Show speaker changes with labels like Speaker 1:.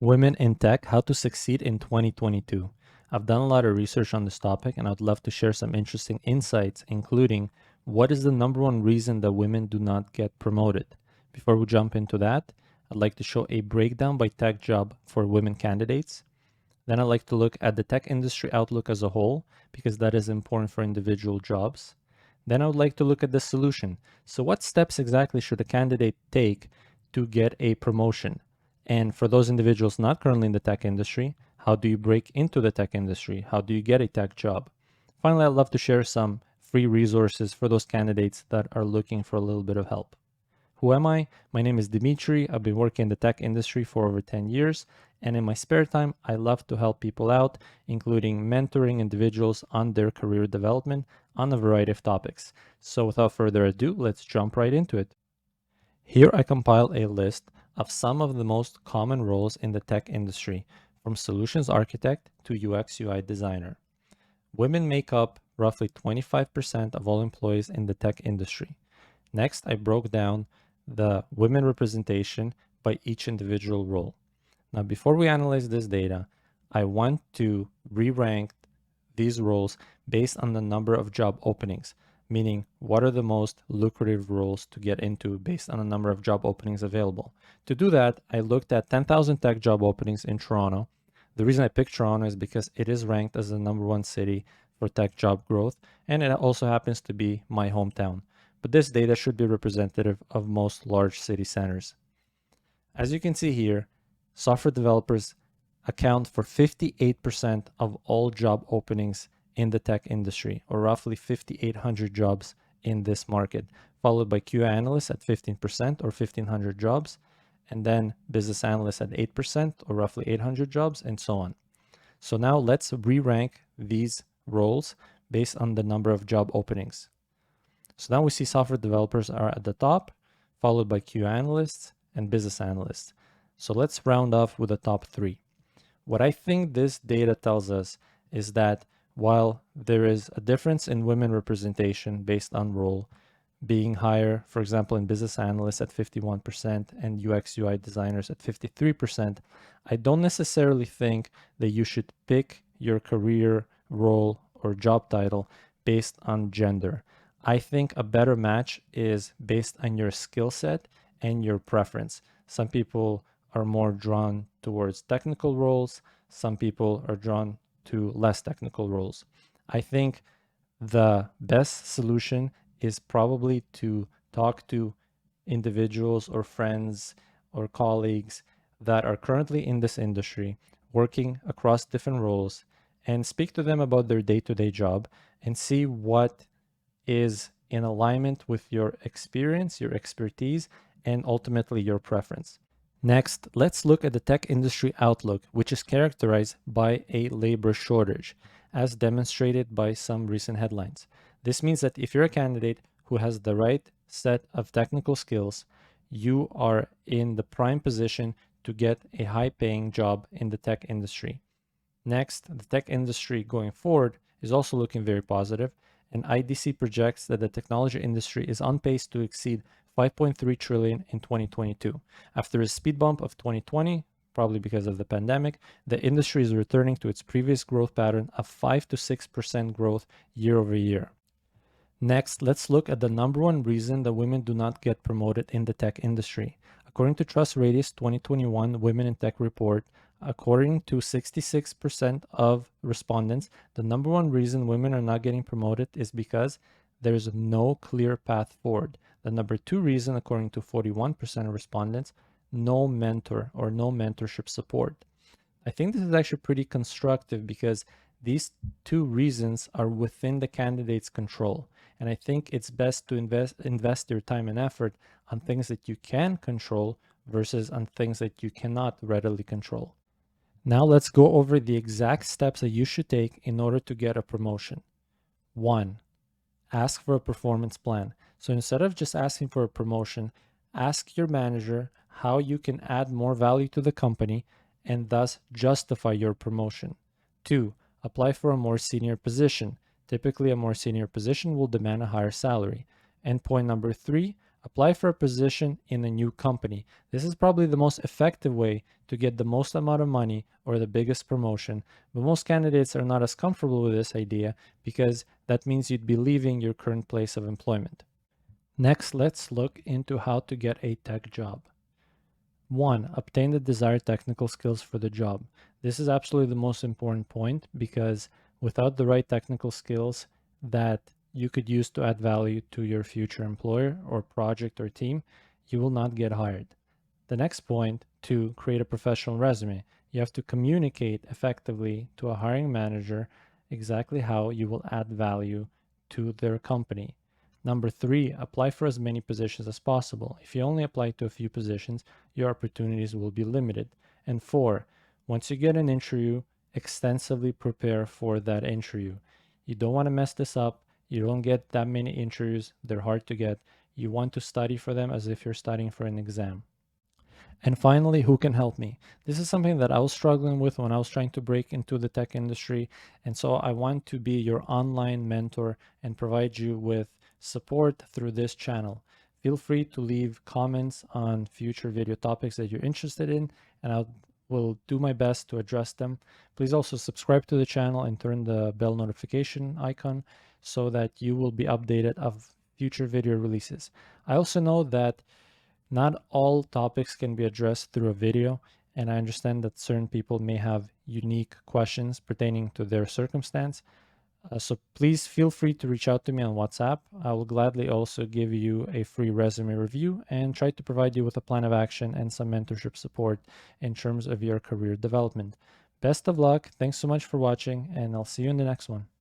Speaker 1: Women in Tech, How to Succeed in 2022. I've done a lot of research on this topic and I'd love to share some interesting insights, including what is the number one reason that women do not get promoted. Before we jump into that, I'd like to show a breakdown by tech job for women candidates. Then I'd like to look at the tech industry outlook as a whole, because that is important for individual jobs. Then I would like to look at the solution. So what steps exactly should a candidate take to get a promotion? And for those individuals not currently in the tech industry, how do you break into the tech industry? How do you get a tech job? Finally, I'd love to share some free resources for those candidates that are looking for a little bit of help. Who am I? My name is Ďimitrzy. I've been working in the tech industry for over 10 years. And in my spare time, I love to help people out, including mentoring individuals on their career development on a variety of topics. So without further ado, let's jump right into it. Here I compile a list of some of the most common roles in the tech industry, from solutions architect to UX UI designer. Women make up roughly 25% of all employees in the tech industry. Next, I broke down the women representation by each individual role. Now, before we analyze this data, I want to re-rank these roles based on the number of job openings, meaning what are the most lucrative roles to get into based on the number of job openings available. To do that, I looked at 10,000 tech job openings in Toronto. The reason I picked Toronto is because it is ranked as the #1 city for tech job growth, and it also happens to be my hometown. But this data should be representative of most large city centers. As you can see here, software developers account for 58% of all job openings in the tech industry, or roughly 5,800 jobs in this market, followed by QA analysts at 15% or 1,500 jobs, and then business analysts at 8% or roughly 800 jobs, and so on. So now let's re-rank these roles based on the number of job openings. So now we see software developers are at the top, followed by QA analysts and business analysts. So let's round off with the top 3. What I think this data tells us is that while there is a difference in women representation based on role, being higher, for example, in business analysts at 51% and UX UI designers at 53%, I don't necessarily think that you should pick your career role or job title based on gender. I think a better match is based on your skill set and your preference. Some people are more drawn towards technical roles. Some people are drawn to less technical roles. I think the best solution is probably to talk to individuals or friends or colleagues that are currently in this industry, working across different roles, and speak to them about their day-to-day job and see what is in alignment with your experience, your expertise, and ultimately your preference. Next, let's look at the tech industry outlook, which is characterized by a labor shortage, as demonstrated by some recent headlines. This means that if you're a candidate who has the right set of technical skills, you are in the prime position to get a high-paying job in the tech industry. Next, the tech industry going forward is also looking very positive, and IDC projects that the technology industry is on pace to exceed 5.3 trillion in 2022. After a speed bump of 2020, probably because of the pandemic, the industry is returning to its previous growth pattern of 5 to 6% growth year over year. Next, let's look at the #1 reason that women do not get promoted in the tech industry. According to TrustRadius 2021 Women in Tech report, according to 66% of respondents, the #1 reason women are not getting promoted is because there's no clear path forward. The #2 reason, according to 41% of respondents, no mentor or no mentorship support. I think this is actually pretty constructive because these two reasons are within the candidate's control. And I think it's best to invest your time and effort on things that you can control versus on things that you cannot readily control. Now let's go over the exact steps that you should take in order to get a promotion. 1. Ask for a performance plan. So instead of just asking for a promotion, ask your manager how you can add more value to the company and thus justify your promotion. 2. Apply for a more senior position. Typically, a more senior position will demand a higher salary. And point number 3, Apply for a position in a new company. This is probably the most effective way to get the most amount of money or the biggest promotion, but most candidates are not as comfortable with this idea because that means you'd be leaving your current place of employment. Next, let's look into how to get a tech job. 1. Obtain the desired technical skills for the job. This is absolutely the most important point because without the right technical skills that you could use to add value to your future employer or project or team, you will not get hired. The next point, to create a professional resume. You have to communicate effectively to a hiring manager exactly how you will add value to their company. Number 3, apply for as many positions as possible. If you only apply to a few positions, your opportunities will be limited. And 4, once you get an interview, extensively prepare for that interview. You don't want to mess this up. You don't get that many interviews. They're hard to get. You want to study for them as if you're studying for an exam. And finally, who can help me? This is something that I was struggling with when I was trying to break into the tech industry. And so I want to be your online mentor and provide you with support through this channel. Feel free to leave comments on future video topics that you're interested in, and I will do my best to address them. Please also subscribe to the channel and turn the bell notification icon so that you will be updated of future video releases. I also know that not all topics can be addressed through a video, and I understand that certain people may have unique questions pertaining to their circumstance. So please feel free to reach out to me on WhatsApp. I will gladly also give you a free resume review and try to provide you with a plan of action and some mentorship support in terms of your career development. Best of luck. Thanks so much for watching, and I'll see you in the next one.